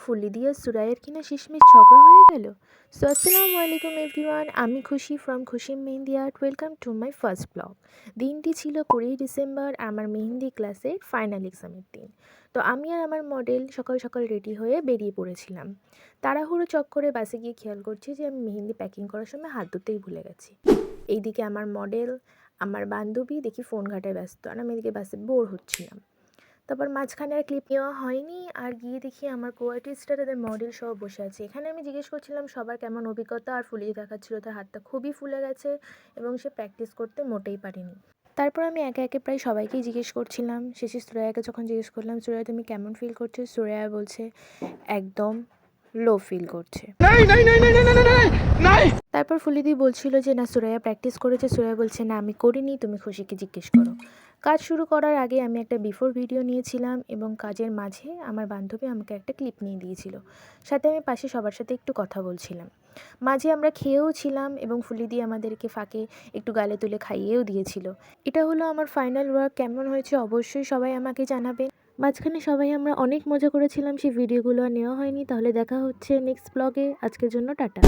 ফুলি দিয়ে সুরাইয়ের কিনা শেষমেশ ঝগড়া হয়ে গেল। সো আসসালামু আলাইকুম এভরিওয়ান, আমি Khushi from Khushi mehendi art. Welcome to my first blog. দিনটি ছিল 20 ডিসেম্বর, আমার মেহেন্দি ক্লাসের ফাইনাল এক্সামের দিন। তো আমি আর আমার মডেল সকাল সকাল রেডি হয়ে বেরিয়ে পড়েছিলাম। তাড়াহুড়ো চক্করে বাসে গিয়ে খেয়াল করছি যে আমি মেহেন্দি প্যাকিং করার সময় হাত ধুতেই ভুলে গেছি। এইদিকে আমার মডেল, আমার বান্ধবী দেখি ফোন ঘাটায় ব্যস্ত, আর আমি এদিকে বাসে বোর হচ্ছিলাম। তারপর মাঝখানে আর ক্লিপ নেওয়া হয়নি, আর গিয়ে দেখি আমার কো আর্টিস্টরা তাদের মডেল সহ বসে আছে। এখানে আমি জিজ্ঞেস করছিলাম সবার কেমন অভিজ্ঞতা, আর ফুলিয়ে দেখাচ্ছিল তার হাতটা খুবই ফুলে গেছে এবং সে প্র্যাকটিস করতে মোটেই পারেনি। তারপর আমি একে একে প্রায় সবাইকেই জিজ্ঞেস করছিলাম। শেষে সুরায়াকে যখন জিজ্ঞেস করলাম, সুরায়া তুমি কেমন ফিল করছো, সুরায়া বলছে একদম লো ফিল করছে। তারপর ফুলিদি বলছিল যে না, সুরাইয়া প্র্যাকটিস করেছে। সুরাইয়া বলছে না আমি করিনি, তুমি খুশিকে জিজ্ঞেস করো। কাজ শুরু করার আগে আমি একটা বিফোর ভিডিও নিয়েছিলাম এবং কাজের মাঝে আমার বান্ধবী আমাকে একটা ক্লিপ নিয়ে দিয়েছিল। সাথে আমি পাশে সবার সাথে একটু কথা বলছিলাম। মাঝে আমরা খেয়েও ছিলাম এবং ফুলিদি আমাদেরকে ফাঁকে একটু গালে তুলে খাইয়েও দিয়েছিল। এটা হলো আমার ফাইনাল ওয়ার্ক। কেমন হয়েছে অবশ্যই সবাই আমাকে জানাবেন। মাঝখানে সবাই আমরা অনেক মজা করেছিলাম, সেই ভিডিওগুলো আর নেওয়া হয়নি। তাহলে দেখা হচ্ছে নেক্সট ব্লগে। আজকের জন্য টাটা।